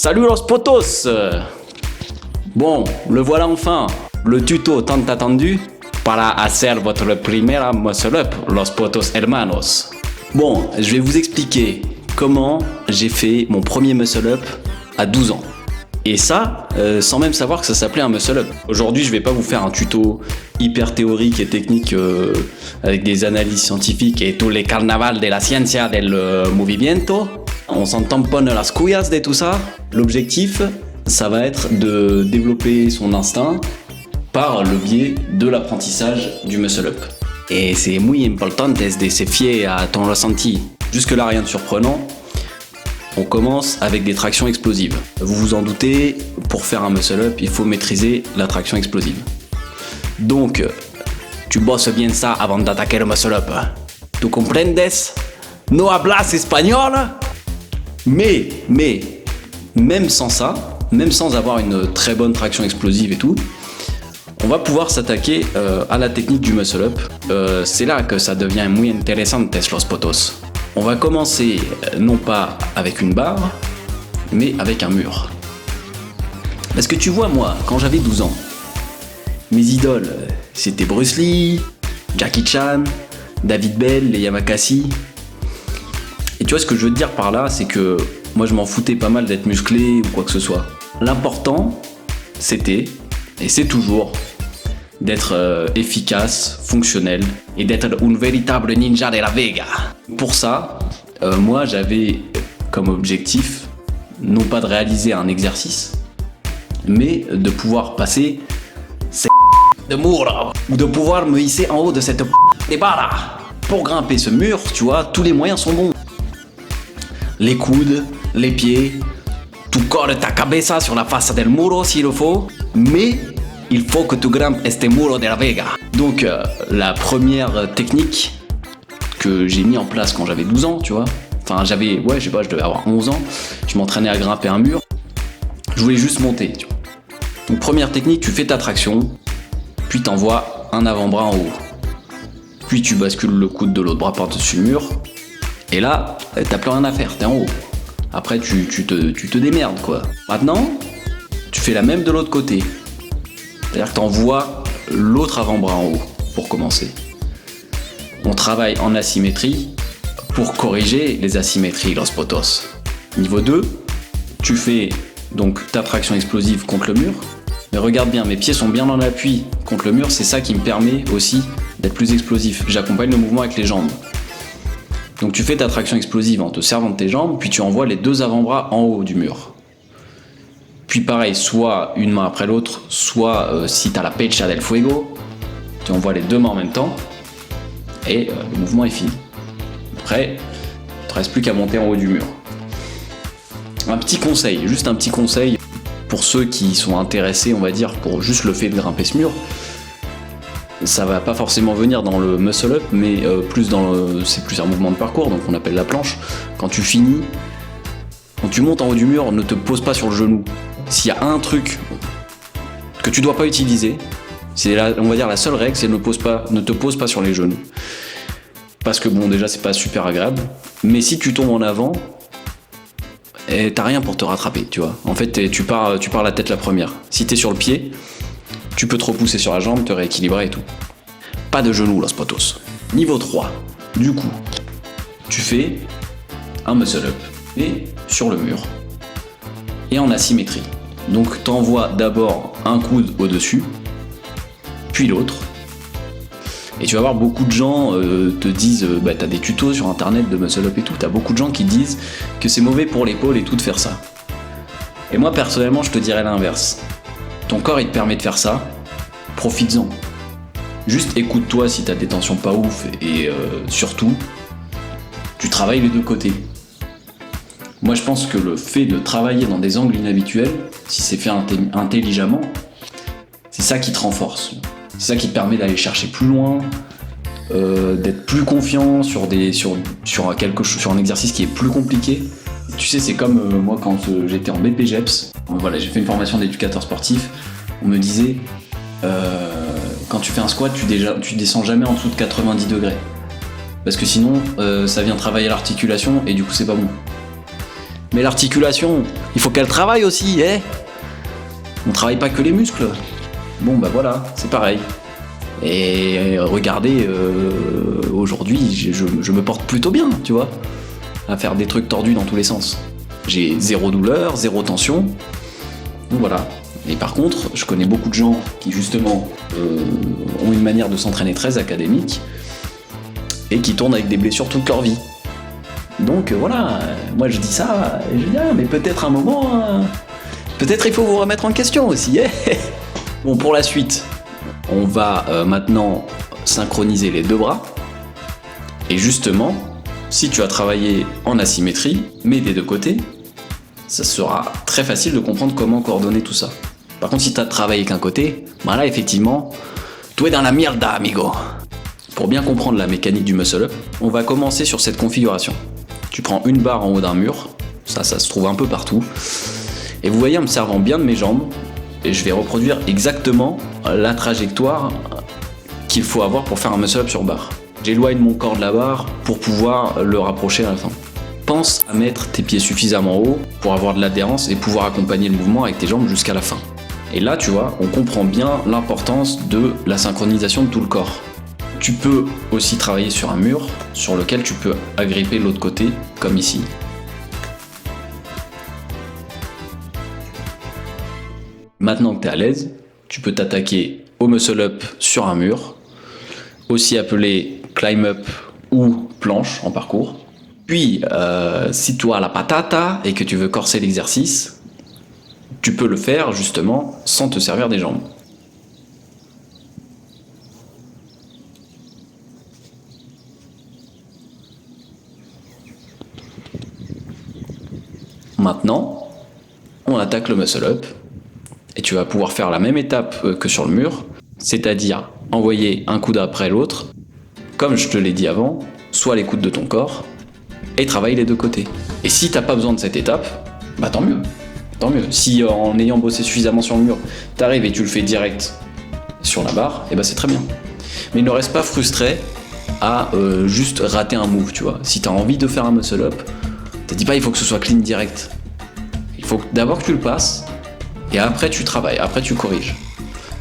Salut los potos. Bon, le voilà enfin, le tuto tant attendu para hacer votre primera muscle up, los potos hermanos. Bon, je vais vous expliquer comment j'ai fait mon premier muscle up à 12 ans. Et ça, sans même savoir que ça s'appelait un muscle up. Aujourd'hui, je vais pas vous faire un tuto hyper théorique et technique avec des analyses scientifiques et tous les carnavals de la ciencia del movimiento. On s'en tamponne las couillas de tout ça. L'objectif, ça va être de développer son instinct par le biais de l'apprentissage du muscle up. Et c'est muy importante de se fier à ton ressenti. Jusque-là, rien de surprenant. On commence avec des tractions explosives. Vous vous en doutez, pour faire un muscle up, il faut maîtriser la traction explosive. Donc, tu bosses bien ça avant d'attaquer le muscle up. Tu comprendes? No hablas espagnol? Mais, même sans ça, même sans avoir une très bonne traction explosive et tout, on va pouvoir s'attaquer à la technique du muscle up. C'est là que ça devient muy interesante, los potos. On va commencer non pas avec une barre, mais avec un mur. Parce que tu vois, moi, quand j'avais 12 ans, mes idoles, c'était Bruce Lee, Jackie Chan, David Bell, les Yamakasi. Et tu vois, ce que je veux te dire par là, c'est que moi, je m'en foutais pas mal d'être musclé ou quoi que ce soit. L'important, c'était, et c'est toujours, d'être efficace, fonctionnel et d'être un véritable ninja de la Vega. Pour ça, moi j'avais comme objectif non pas de réaliser un exercice, mais de pouvoir passer ces de mur ou de pouvoir me hisser en haut de cette barre. Pour grimper ce mur, tu vois, tous les moyens sont bons. Les coudes, les pieds, tu colles ta cabeza sur la face del muro s'il le faut, mais il faut que tu grimpes este muro de la Vega. Donc la première technique que j'ai mis en place quand j'avais 12 ans, tu vois, enfin je devais avoir 11 ans, je m'entraînais à grimper un mur, je voulais juste monter, tu vois. Donc première technique, tu fais ta traction, puis t'envoies un avant-bras en haut, puis tu bascules le coude de l'autre bras par-dessus le mur, et là, t'as plus rien à faire, t'es en haut. Après tu te démerdes quoi. Maintenant, tu fais la même de l'autre côté. C'est-à-dire que tu envoies l'autre avant-bras en haut pour commencer. On travaille en asymétrie pour corriger les asymétries, los potos. Niveau 2, tu fais donc ta traction explosive contre le mur. Mais regarde bien, mes pieds sont bien en appui contre le mur, c'est ça qui me permet aussi d'être plus explosif. J'accompagne le mouvement avec les jambes. Donc tu fais ta traction explosive en te servant de tes jambes, puis tu envoies les deux avant-bras en haut du mur. Puis pareil, soit une main après l'autre, soit si t'as la pecha del fuego, tu envoies les deux mains en même temps, et le mouvement est fini. Après, il te reste plus qu'à monter en haut du mur. Juste un petit conseil pour ceux qui sont intéressés, on va dire, pour juste le fait de grimper ce mur. Ça va pas forcément venir dans le muscle up, mais c'est plus un mouvement de parcours, donc on appelle la planche. Quand tu finis, quand tu montes en haut du mur, ne te pose pas sur le genou. S'il y a un truc que tu dois pas utiliser, on va dire la seule règle, c'est ne te pose pas sur les genoux. Parce que bon, déjà c'est pas super agréable, mais si tu tombes en avant, t'as rien pour te rattraper, tu vois. En fait, tu pars la tête la première. Si t'es sur le pied, tu peux te repousser sur la jambe, te rééquilibrer et tout. Pas de genoux, los potos. Niveau 3, du coup, tu fais un muscle up, et sur le mur, et en asymétrie. Donc t'envoies d'abord un coude au-dessus, puis l'autre. Et tu vas voir, beaucoup de gens te disent, t'as des tutos sur internet de muscle up et tout, t'as beaucoup de gens qui disent que c'est mauvais pour l'épaule et tout de faire ça. Et moi personnellement, je te dirais l'inverse. Ton corps il te permet de faire ça, profites-en. Juste écoute-toi si t'as des tensions pas ouf et surtout, tu travailles les deux côtés. Moi je pense que le fait de travailler dans des angles inhabituels, si c'est fait intelligemment, c'est ça qui te renforce. C'est ça qui te permet d'aller chercher plus loin, d'être plus confiant sur un exercice qui est plus compliqué. Tu sais, c'est comme moi quand j'étais en BPGEPS, voilà, j'ai fait une formation d'éducateur sportif, on me disait quand tu fais un squat, tu descends jamais en dessous de 90 degrés. Parce que sinon, ça vient travailler l'articulation et du coup c'est pas bon. Mais l'articulation, il faut qu'elle travaille aussi, eh. On travaille pas que les muscles. Bon bah voilà, c'est pareil. Et regardez, aujourd'hui, je me porte plutôt bien, tu vois, à faire des trucs tordus dans tous les sens. J'ai zéro douleur, zéro tension. Donc voilà. Et par contre, je connais beaucoup de gens qui justement ont une manière de s'entraîner très académique et qui tournent avec des blessures toute leur vie. Donc voilà, moi je dis ça, et je dis mais peut-être un moment, peut-être il faut vous remettre en question aussi. Bon, pour la suite, on va maintenant synchroniser les deux bras. Et justement, si tu as travaillé en asymétrie, mais des deux côtés, ça sera très facile de comprendre comment coordonner tout ça. Par contre, si tu as travaillé qu'un côté, bah là, effectivement, tu es dans la mierda, amigo. Pour bien comprendre la mécanique du muscle-up, on va commencer sur cette configuration. Tu prends une barre en haut d'un mur, ça se trouve un peu partout, et vous voyez, en me servant bien de mes jambes, et je vais reproduire exactement la trajectoire qu'il faut avoir pour faire un muscle-up sur barre. J'éloigne mon corps de la barre pour pouvoir le rapprocher à la fin. Pense à mettre tes pieds suffisamment haut pour avoir de l'adhérence et pouvoir accompagner le mouvement avec tes jambes jusqu'à la fin. Et là, tu vois, on comprend bien l'importance de la synchronisation de tout le corps. Tu peux aussi travailler sur un mur sur lequel tu peux agripper l'autre côté, comme ici. Maintenant que tu es à l'aise, tu peux t'attaquer au muscle-up sur un mur, aussi appelé climb-up ou planche en parcours. Puis, si tu as la patata et que tu veux corser l'exercice, tu peux le faire justement sans te servir des jambes. Maintenant, on attaque le muscle-up et tu vas pouvoir faire la même étape que sur le mur, c'est-à-dire envoyer un coude après l'autre, comme je te l'ai dit avant, soit les coudes de ton corps, et travaille les deux côtés. Et si t'as pas besoin de cette étape, bah tant mieux. Tant mieux. Si en ayant bossé suffisamment sur le mur, t'arrives et tu le fais direct sur la barre, et bah c'est très bien. Mais ne reste pas frustré à juste rater un move, tu vois. Si t'as envie de faire un muscle-up, te dis pas il faut que ce soit clean direct. Il faut d'abord que tu le passes, et après tu travailles, après tu corriges.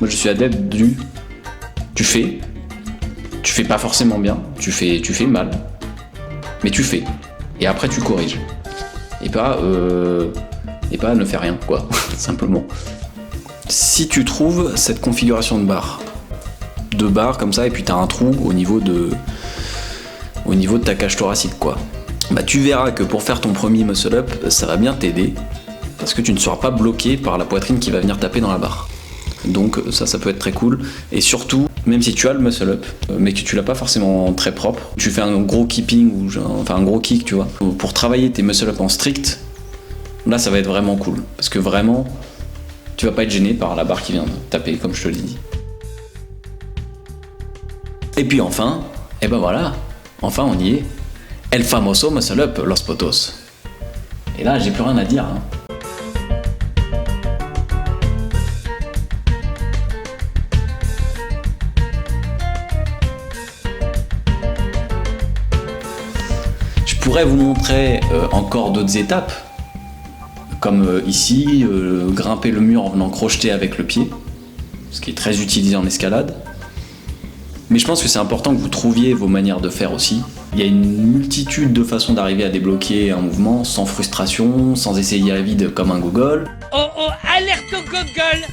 Moi je suis adepte du tu fais pas forcément bien, tu fais mal, mais tu fais. Et après tu corriges. Et pas ne fais rien, quoi, simplement. Si tu trouves cette configuration de barre, deux barres comme ça, et puis t'as un trou au niveau de ta cage thoracique, quoi. Bah tu verras que pour faire ton premier muscle-up, ça va bien t'aider, parce que tu ne seras pas bloqué par la poitrine qui va venir taper dans la barre. Donc ça peut être très cool. Et surtout, même si tu as le muscle-up, mais que tu l'as pas forcément très propre, tu fais un gros keeping, enfin un gros kick, tu vois, pour travailler tes muscle-up en strict, là ça va être vraiment cool. Parce que vraiment, tu vas pas être gêné par la barre qui vient de taper, comme je te l'ai dit. Et puis enfin, et ben voilà, enfin on y est. El famoso muscle-up, los potos. Et là, j'ai plus rien à dire, hein. Je pourrais vous montrer encore d'autres étapes, comme ici, grimper le mur en venant crocheter avec le pied, ce qui est très utilisé en escalade. Mais je pense que c'est important que vous trouviez vos manières de faire aussi. Il y a une multitude de façons d'arriver à débloquer un mouvement sans frustration, sans essayer à vide comme un gogol. Oh oh, alerte au gogol!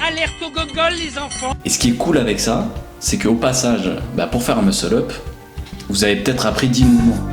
Alerte au gogol, les enfants! Et ce qui est cool avec ça, c'est qu'au passage, pour faire un muscle-up, vous avez peut-être appris 10 mouvements.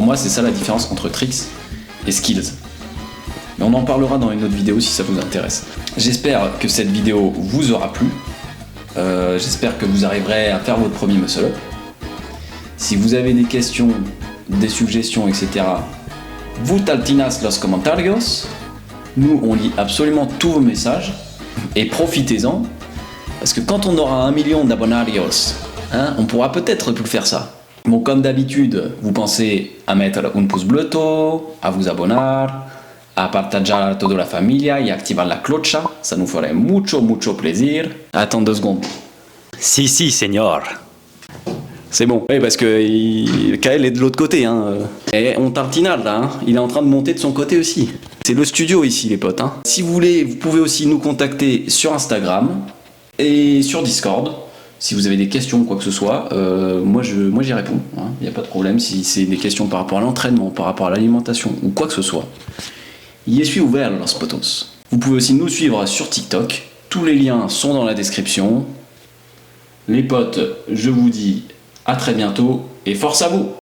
moi, c'est ça la différence entre tricks et skills. Mais on en parlera dans une autre vidéo si ça vous intéresse. J'espère que cette vidéo vous aura plu. J'espère que vous arriverez à faire votre premier muscle-up. Si vous avez des questions, des suggestions, etc., vous taltinas los comentarios. Nous, on lit absolument tous vos messages. Et profitez-en. Parce que quand on aura 1 million d'abonnarios, on pourra peut-être plus faire ça. Bon, comme d'habitude, vous pensez à mettre un pouce bleu, à vous abonner, à partager à toute la famille et activer la cloche. Ça nous ferait mucho plaisir. Attends 2 secondes. Si, señor. C'est bon. Oui, parce que Kael est de l'autre côté. Et on tartinade là. Il est en train de monter de son côté aussi. C'est le studio ici, les potes. Si vous voulez, vous pouvez aussi nous contacter sur Instagram et sur Discord. Si vous avez des questions ou quoi que ce soit, moi j'y réponds. Il n'y a pas de problème. Si c'est des questions par rapport à l'entraînement, par rapport à l'alimentation ou quoi que ce soit. Je suis ouvert, los potos. Vous pouvez aussi nous suivre sur TikTok. Tous les liens sont dans la description. Les potes, je vous dis à très bientôt et force à vous!